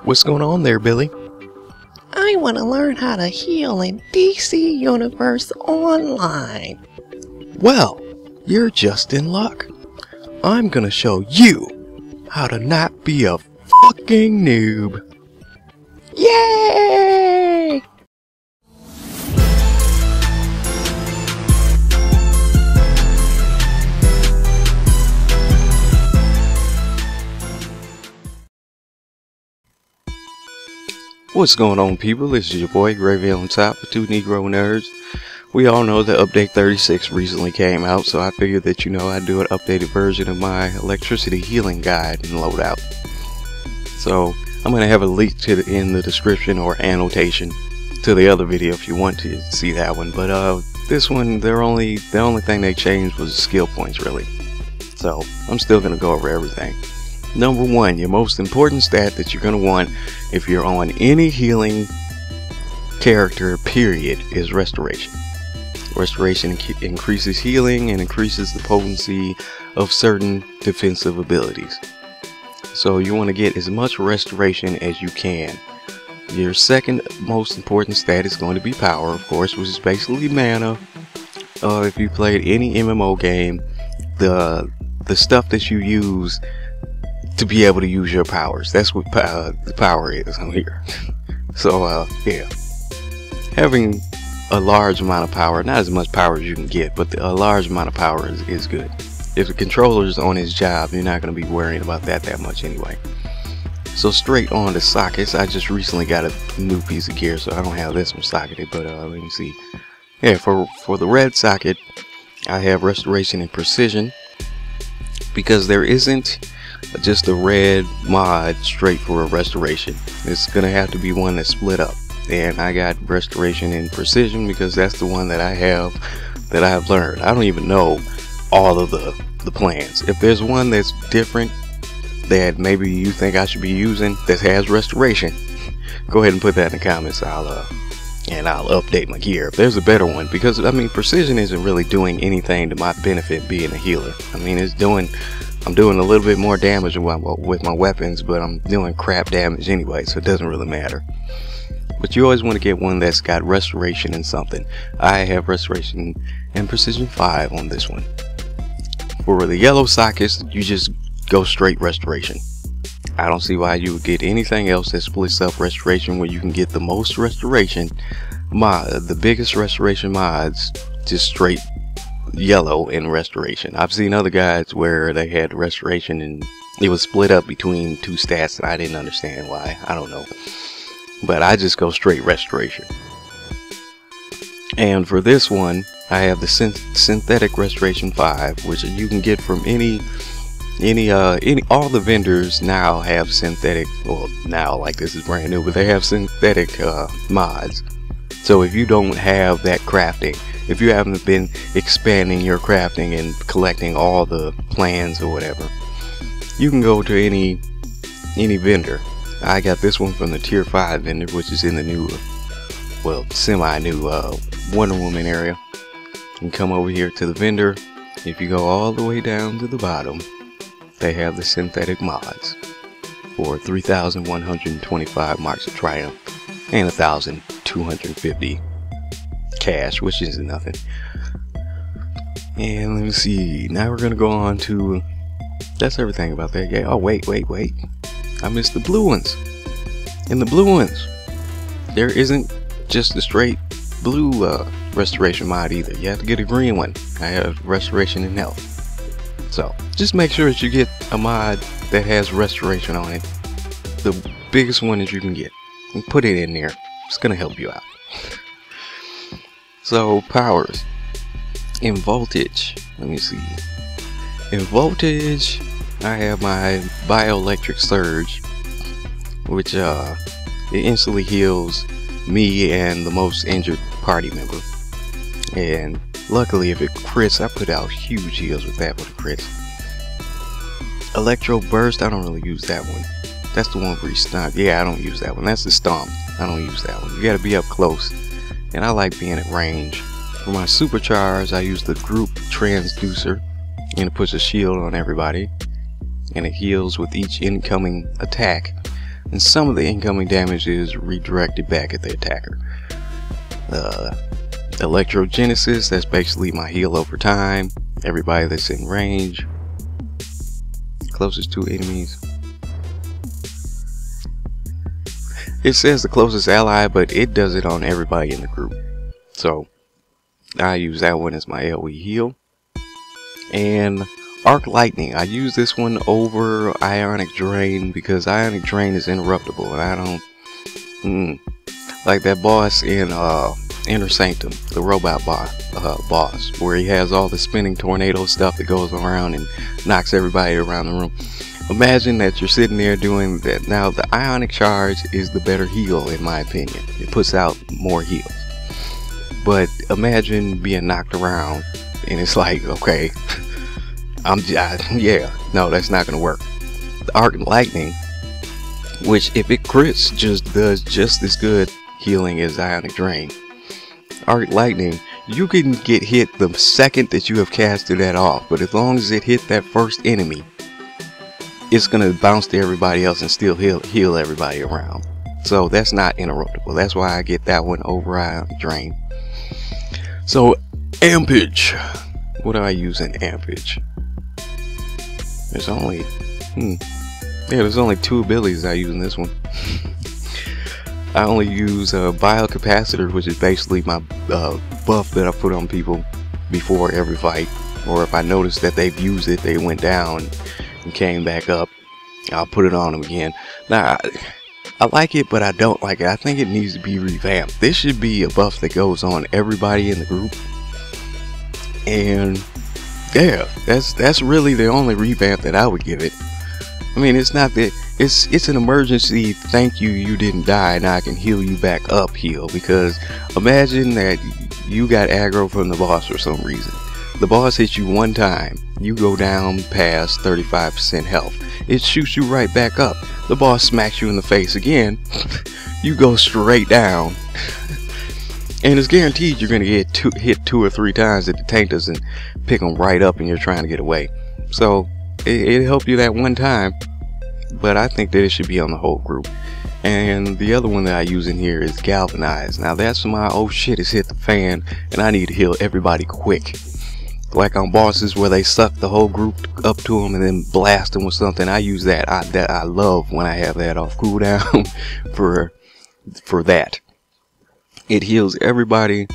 What's going on there, Billy? I want to learn how to heal in DC Universe Online. Well, you're just in luck. I'm gonna show you how to not be a fucking noob. Yay! What's going on, people? This is your boy Gravy on top with two Negro nerds. We all know that update 36 recently came out, so I figured that I'd do an updated version of my electricity healing guide in Loadout. So I'm gonna have a link to in the description or annotation to the other video if you want to see that one. But this one, the only thing they changed was skill points, really. So I'm still gonna go over everything. Number one, your most important stat that you're going to want if you're on any healing character, period, is restoration. Restoration increases healing and increases the potency of certain defensive abilities. So you want to get as much restoration as you can. Your second most important stat is going to be power, of course, which is basically mana. If you played any MMO game, the stuff that you use to be able to use your powers. That's what the power is on here. So yeah, having a large amount of power, not as much power as you can get, but a large amount of power is good. If the controller's on his job, you're not going to be worrying about that much anyway. So straight on to sockets. I just recently got a new piece of gear, so I don't have this one socketed, but let me see. Yeah, for the red socket, I have restoration and precision, because there isn't just a red mod straight for a restoration. It's gonna have to be one that's split up, and I got restoration and precision because that's the one that I have learned. I don't even know all of the plans. If there's one that's different that maybe you think I should be using that has restoration, go ahead and put that in the comments. I'll update my gear if there's a better one, because I mean, precision isn't really doing anything to my benefit being a healer. I mean, I'm doing a little bit more damage with my weapons, but I'm doing crap damage anyway, so it doesn't really matter. But you always want to get one that's got restoration and something. I have restoration and precision 5 on this one. For the yellow sockets, you just go straight restoration. I don't see why you would get anything else that splits up restoration where you can get the most restoration the biggest restoration mods, just straight yellow in restoration. I've seen other guides where they had restoration and it was split up between two stats, and I didn't understand why. I don't know, but I just go straight restoration. And for this one, I have the synthetic restoration 5, which you can get from all the vendors now have synthetic. Well, now, like, this is brand new, but they have synthetic mods. So if you don't have that crafting, if you haven't been expanding your crafting and collecting all the plans or whatever, you can go to any vendor. I got this one from the tier 5 vendor, which is in the new, well, semi-new Wonder Woman area. You can come over here to the vendor. If you go all the way down to the bottom, they have the synthetic mods for 3,125 marks of triumph and 1,250 cash, which is nothing. And let me see, now we're gonna go on to, that's everything about that. Yeah, oh wait, I missed the blue ones. In the blue ones, there isn't just a straight blue restoration mod either. You have to get a green one. I have restoration and health. So just make sure that you get a mod that has restoration on it, the biggest one that you can get, and put it in there. It's gonna help you out. So powers. In voltage, let me see. In voltage, I have my bioelectric surge, which it instantly heals me and the most injured party member. And luckily, if it crits, I put out huge heals with that, with a crit. Electro burst, I don't really use that one. That's the one where you stomp. Yeah, I don't use that one. That's the stomp. I don't use that one. You gotta be up close, and I like being at range. For my supercharge, I use the group transducer, and it puts a shield on everybody, and it heals with each incoming attack and some of the incoming damage is redirected back at the attacker. Electrogenesis, that's basically my heal over time. Everybody that's in range, closest to enemies. It says the closest ally, but it does it on everybody in the group. So I use that one as my AoE heal. And Arc Lightning, I use this one over Ionic Drain because Ionic Drain is interruptible, and I don't like that boss in Inner Sanctum, the robot boss, where he has all the spinning tornado stuff that goes around and knocks everybody around the room. Imagine that you're sitting there doing that. Now the Ionic Charge is the better heal in my opinion. It puts out more heals. But imagine being knocked around and it's like, okay, yeah, no, that's not gonna work. The Arc Lightning, which if it crits just does just as good healing as Ionic Drain. Arc Lightning, you can get hit the second that you have casted that off, but as long as it hit that first enemy, it's gonna bounce to everybody else and still heal everybody around. So that's not interruptible. That's why I get that one over Ionic Drain. So Ampage, what do I use in Ampage? There's only there's only 2 abilities I use in this one. I only use Biocapacitor, which is basically my buff that I put on people before every fight, or if I notice that they've used it, they went down and came back up, I'll put it on them again. Now I like it, but I don't like it. I think it needs to be revamped. This should be a buff that goes on everybody in the group, and yeah, that's really the only revamp that I would give it. I mean, it's not that it's an emergency thank you didn't die, now I can heal you back up heal, because imagine that you got aggro from the boss for some reason. The boss hits you one time, you go down past 35% health, it shoots you right back up. The boss smacks you in the face again, you go straight down. And it's guaranteed you're gonna get hit 2 or 3 times if the tank doesn't pick them right up and you're trying to get away. So it'll help you that one time, but I think that it should be on the whole group. And the other one that I use in here is Galvanize. Now that's my oh shit, it's hit the fan and I need to heal everybody quick. Like on bosses where they suck the whole group up to them and then blast them with something, I use that. I love when I have that off cooldown for that. It heals everybody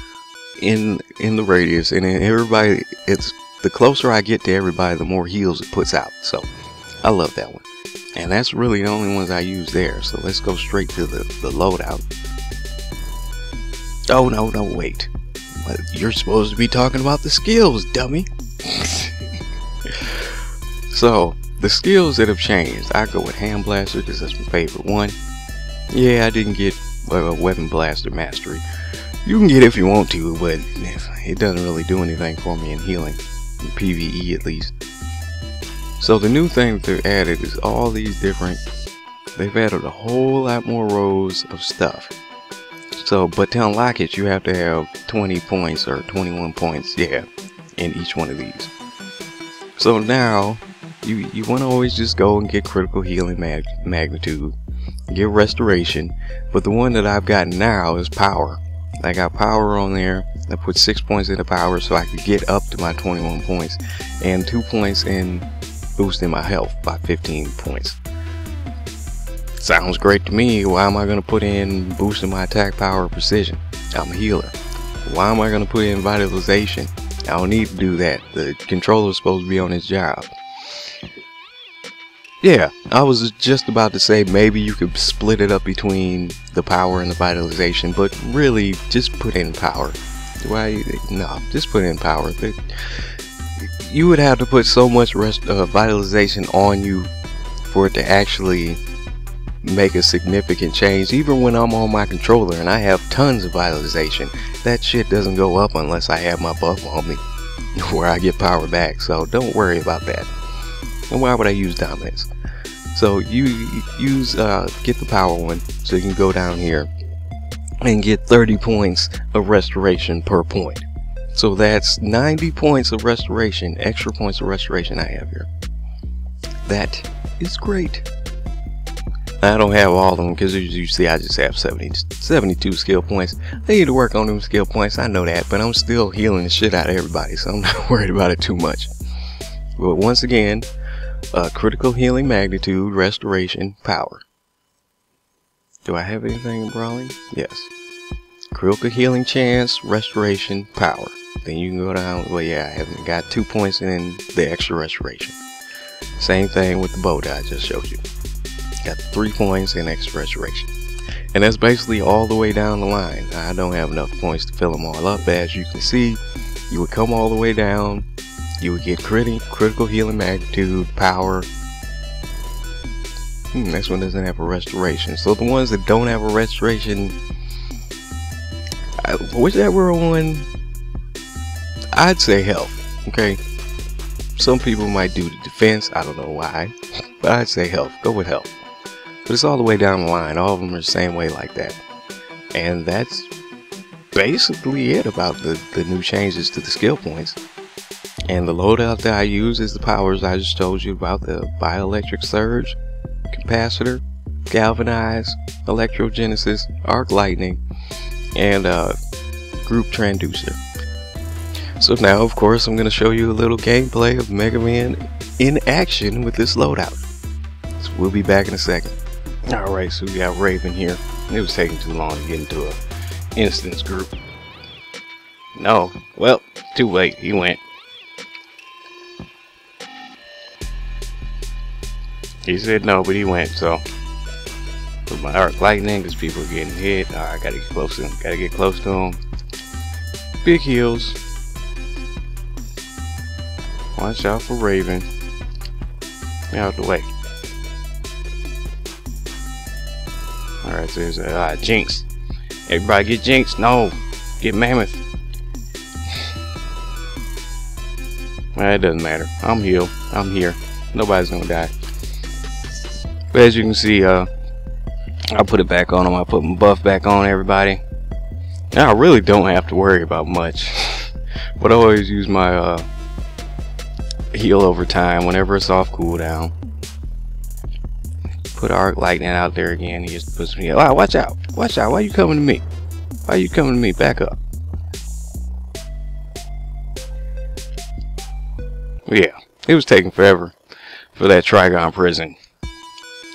in the radius, and then everybody, it's the closer I get to everybody, the more heals it puts out. So I love that one, and that's really the only ones I use there. So let's go straight to the loadout. Oh no, wait, you're supposed to be talking about the skills, dummy. So the skills that have changed, I go with Hand Blaster because that's my favorite one. Yeah, I didn't get Weapon Blaster Mastery. You can get it if you want to, but it doesn't really do anything for me in healing, in PvE at least. So the new thing that they've added is all these different, they've added a whole lot more rows of stuff. So, but to unlock it, you have to have 20 points or 21 points, yeah, in each one of these. So now, you want to always just go and get critical healing magnitude, get restoration, but the one that I've gotten now is power. I got power on there. I put 6 points into power so I could get up to my 21 points, and 2 points in boosting my health by 15 points. Sounds great to me. Why am I going to put in boosting my attack power or precision? I'm a healer. Why am I going to put in vitalization? I don't need to do that. The controller's supposed to be on his job. Yeah, I was just about to say maybe you could split it up between the power and the vitalization, but really just put in power. Why? No, just put in power. You would have to put so much vitalization on you for it to actually make a significant change. Even when I'm on my controller and I have tons of vitalization, that shit doesn't go up unless I have my buff on me where I get power back. So don't worry about that. And why would I use dominance? So you use get the power one, so you can go down here and get 30 points of restoration per point. So that's 90 points of restoration, extra points of restoration I have here. That is great. I don't have all of them because as you see I just have 72 skill points. I need to work on them skill points, I know that, but I'm still healing the shit out of everybody, so I'm not worried about it too much. But once again, critical healing magnitude, restoration, power. Do I have anything in brawling? Yes. Critical healing chance, restoration, power. Then you can go down, well yeah, I haven't got 2 points in the extra restoration. Same thing with the bow that I just showed you. Got 3 points in extra restoration. And that's basically all the way down the line. I don't have enough points to fill them all up. As you can see, you would come all the way down. You would get critical healing magnitude, power. Next one doesn't have a restoration. So the ones that don't have a restoration, whichever one, I'd say health. Okay. Some people might do the defense. I don't know why, but I'd say health. Go with health. But it's all the way down the line. All of them are the same way like that. And that's basically it about the new changes to the skill points. And the loadout that I use is the powers I just told you about: the bioelectric surge, capacitor, galvanize, electrogenesis, arc lightning, and group transducer. So now, of course, I'm going to show you a little gameplay of Mega Man in action with this loadout. So we'll be back in a second. Alright, so we got Raven here. It was taking too long to get into a instance group. No, well, too late. He went. He said no, but he went, so. With my arc lightning, because people are getting hit. I gotta get close to him. Gotta get close to him. Big heals. Watch out for Raven. Out the way. Alright, so there's a Jinx. Everybody get Jinx. No. Get Mammoth. Well, it doesn't matter. I'm healed. I'm here. Nobody's gonna die. But as you can see, I'll put it back on him. I put my buff back on everybody. Now I really don't have to worry about much. But I always use my heal over time whenever it's off cooldown. Put arc lightning out there again. He just puts me. Oh, watch out! Watch out! Why are you coming to me? Why are you coming to me? Back up. Yeah, it was taking forever for that Trigon prison.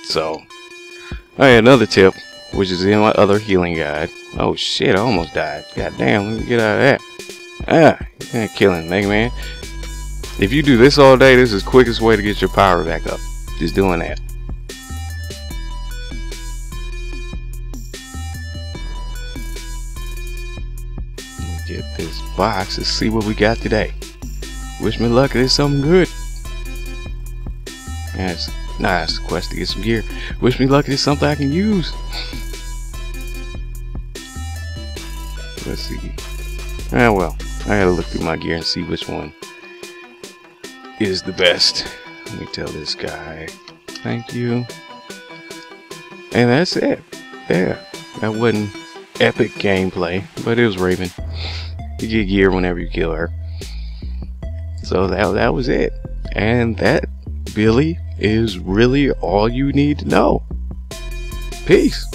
So, alright, another tip, which is in my other healing guide. Oh shit! I almost died. God damn! Let me get out of that. Ah, you can't kill him, Mega Man. If you do this all day, this is the quickest way to get your power back up. Just doing that. Let me get this box. Let's see what we got today. Wish me luck. There's something good. Yes, nice quest to get some gear. Wish me luck. There's something I can use. Let's see. Ah, well, I gotta look through my gear and see which one is the best. Let me tell this guy thank you. And that's it. Yeah, that wasn't epic gameplay, but it was Raven. You get gear whenever you kill her. So that was it. And that, Billy, is really all you need to know. Peace.